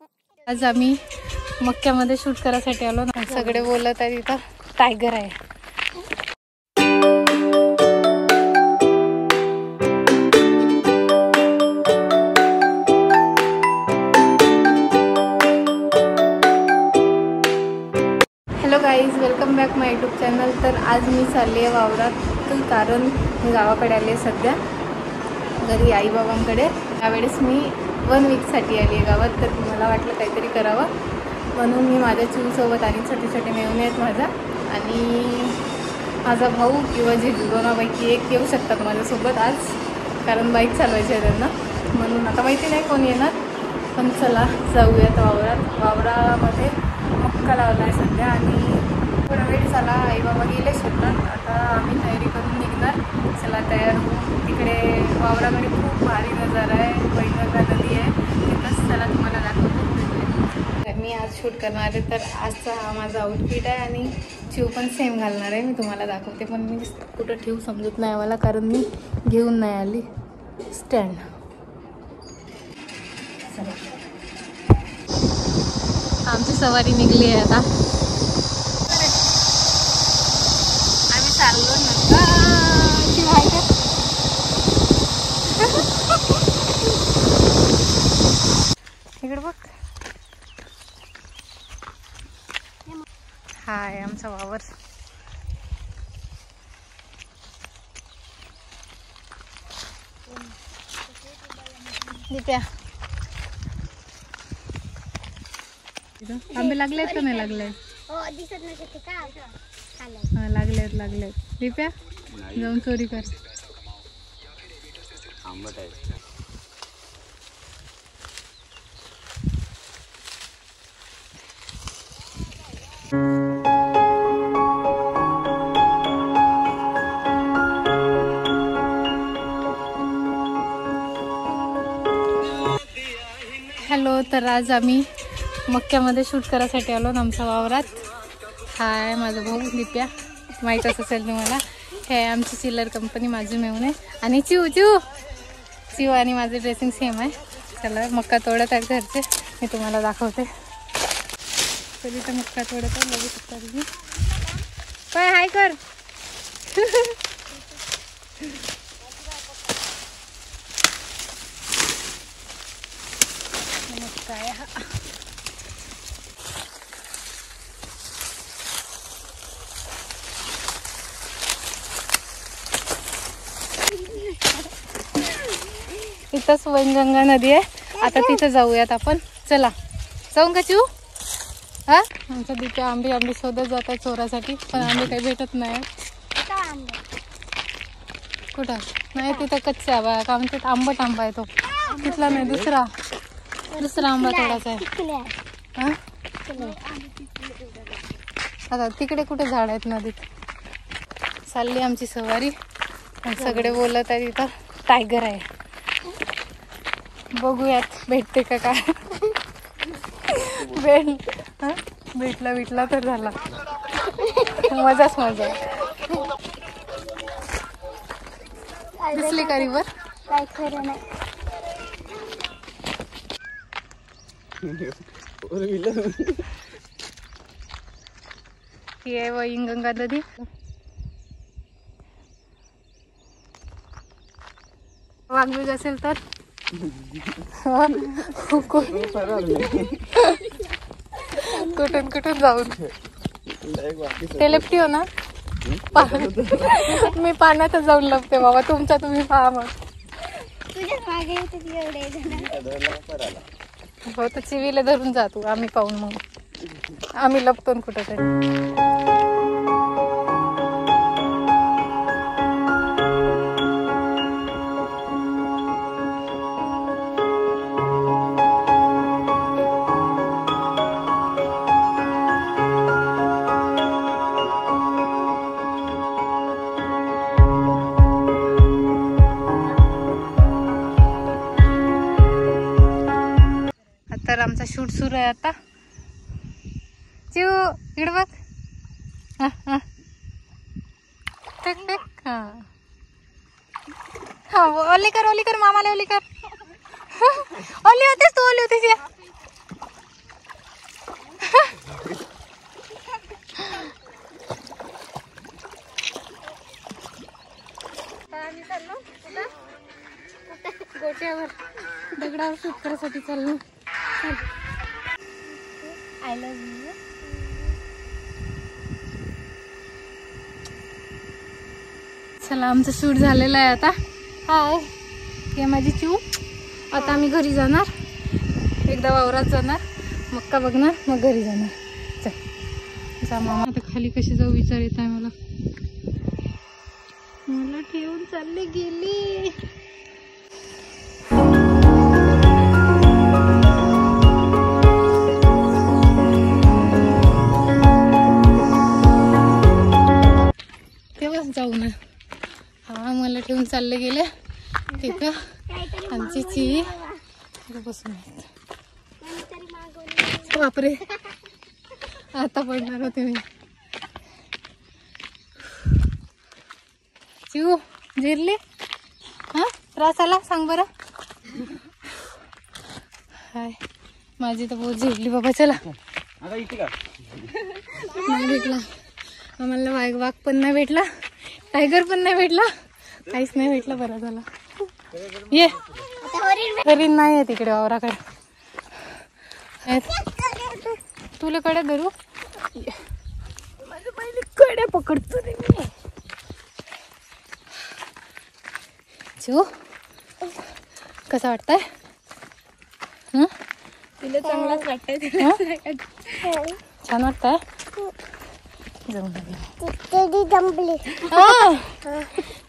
आज आम्ही मक्क्यामध्ये शूट करायसाठी आलो ना. सगळे बोलत आहे तिथं टायगर आहे. हॅलो गाईज, वेलकम बॅक माय यूट्यूब चॅनल. तर आज मी चालली आहे वावरात, कारण मी गावाकडे आले सध्या घरी आईबाबांकडे. यावेळेस मी 1 वीकसाठी आली आहे गावात. तर मला वाटलं काहीतरी करावं म्हणून मी माझ्या चिवसोबत आणि छोटे छोटे मेहुणे आहेत माझा आणि माझा भाऊ किंवा जे दोनापैकी एक येऊ शकतात माझ्यासोबत आज, कारण बाईक चालवायची आहे त्यांना. म्हणून आता माहिती नाही कोण येणार, पण चला जाऊयात वावरात. वावरामध्ये मक्का लावला आहे सध्या आणि थोडा वेळ झाला. आईबाबा गेले शेतात. आता आम्ही तयारी करून निघणार. चला तयार होऊ. तिकडे वावराकडे खूप भारी नजारा आहे. पैनगंगा नदी आहे तिथंच. चला तुम्हाला दाखवतो. मी आज शूट करणार आहे, तर आजचा हा माझा आउटफिट आहे आणि चिव पण सेम घालणार आहे. मी तुम्हाला दाखवते, पण मी कुठं ठेवू समजत नाही मला, कारण मी घेऊन नाही आली स्टँड. आमची सवारी निघली आहे आता. आम्ही चाललो ना इकडे बघ. हा आहे आमचा वावर. दिप्या, आंबे लागलेत का नाही लागले? लागलेत लागलेत. दिप्या जाऊन चोरी कर. हॅलो, तर आज आम्ही मक्क्यामध्ये शूट करायसाठी आलो ना आमच्या वावरात. हा आहे माझा भाऊ दिप्या, माहीतच असेल तुम्हाला. हे आहे आमची चिल्लर कंपनी, माझी मेहुणे आणि चिव आणि माझे ड्रेसिंग सेम आहे. चला मक्का तोडत आहेत घरचे, मी तुम्हाला दाखवते. तर इथं मक्का तोडत आहे, बघू शकता तुम्ही. काय हाय कर. मक्का आहे हा. इथंच वैनगंगा नदी आहे. आता तिथं जाऊयात आपण. चला जाऊ का चिऊ? हा, आमच्या तिथे आंबे शोधत जात आहे चोरासाठी, पण आंबे काही भेटत नाही. कुठं नाही, तिथं कच्चा आहे का म्हणतात. आंबट आंबा आहे तो, तिथला नाही, दुसरा आंबा तोडायचा आहे. हा, आता तिकडे कुठे झाड आहेत नदीत. चालली आमची सवारी. सगळे बोलत आहे तिथं टायगर आहे. बघूयात भेटते का काय. भेटला तर झाला. मजाच मजा. दिसली का रिवर? काय खरं नाही. ही आहे वैनगंगा नदी. वाघबीग असेल तर कुठून जाऊन ते लपटी हो ना. मी पाण्यातच जाऊन लपते बाबा. तुम्ही पहा मग. हो, तर चिवीला धरून जातो आम्ही पाहून, मग आम्ही लपतो कुठंतरी. तर आमचा शूट सुरू आहे आता. चिव इकडे बघ. ओली कर मामाला ओली कर. ओली होतेस तू, ओली होतेस. या शूट करायसाठी चाललो. I love you. चला आमचं शूट झालेलं आहे आता. हाय, हे माझी चिऊ. आता आम्ही घरी जाणार, एकदा वावरात जाणार, मक्का बघणार, मग घरी जाणार. चल जा मामा. आता खाली कशी जाऊ विचार येत आहे मला. मला ठेवून चालली गेली. तेव्हाच जाऊ ना. हा मला ठेवून चालले गेले. ठीक आहे, आमची ची बसून. बापरे, आता पडणार होते मी. चिऊ जिरली? हा त्रास आला सांग बरं. हाय, माझी तर बहुत जिरली बाबा. चला. नाही भेटला आम्हाला, वाघ पण नाही भेटला, टायगर पण नाही भेटला, काहीच नाही भेटलं. बरं झालं. ये हरीण नाही आहे तिकडे वावराकडे. तुला कडे धरू, माझ्या पहिले कडे पकडतो रे मी. चिऊ कसं वाटतंय? तुला चांगलाच वाटतंय? छान वाटतंय.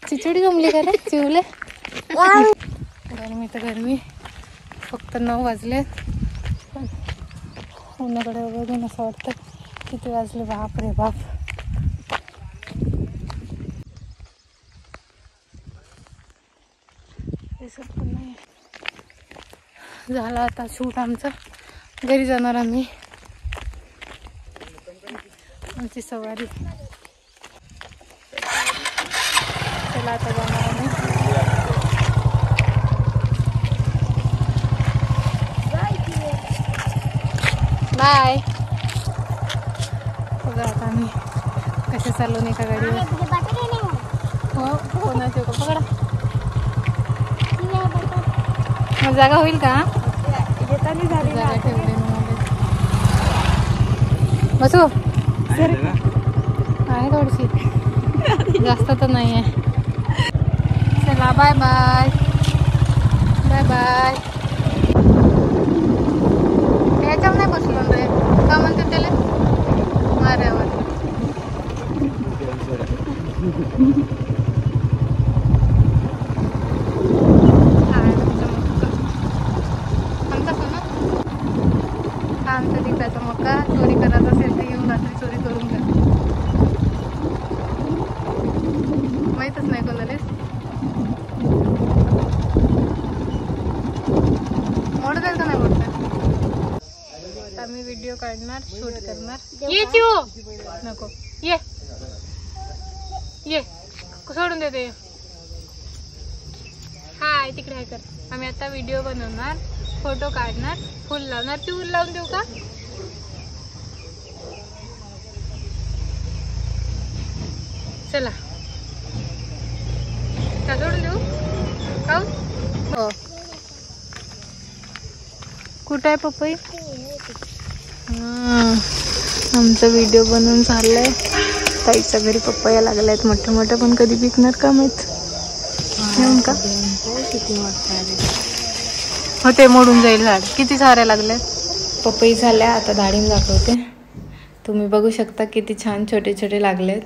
चिचडी जमली का रे चिवले? गरमी तर गरमी. फक्त 9 वाजले. उन्हाकडे बघून असं वाटतं किती वाजले. बाप रे बाप. दिसत पण नाही. झाला आता शूट आमचं. घरी जाणार आम्ही. आमची सवारी. चला आता जाणार आम्ही. बाय. बघा आता आम्ही कसे चाललो नाही का गाडीवर. हो कोणाचे का पकडा. मग जागा होईल का? जागा ठेवली बसू आहे थोडीशी, जास्त तर नाही आहे. चला बाय बाय. Bye bye. याच्यावर नाही बसलो रे. का म्हणते त्याला माऱ्यावर. आमचा तिकडचा मक्का चोरी करायचा असेल तर येऊन रात्री चोरी करून घ्या. माहीतच नाही कोणालाच. मोडत आहे का नाही मोडत? आम्ही व्हिडिओ काढणार, शूट करणार. ये चिऊ नको. ये ये सोडून देते. हाय तिकडे हाय कर. आम्ही आता व्हिडिओ बनवणार, फोटो काढणार, फुल लावणार. फुल लावून देऊ का? चला का सोडून देऊ का? हो. कुठं आहे पपई? आमचा व्हिडिओ बनवून झालाय. ताईच्या घरी पपया लागल्यात मोठे मोठे, पण कधी विकणार का माहित. येऊन का किती होते, मोडून जाईल झाड. किती साऱ्या लागल्यात पपई झाल्या. आता डाळिंब दाखवते. तुम्ही बघू शकता किती छान छोटे छोटे लागलेत.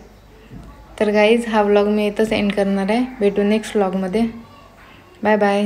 तर गाईज हा व्लॉग मी इथंच एंड करणार आहे. भेटू नेक्स्ट व्लॉगमध्ये. Bye bye.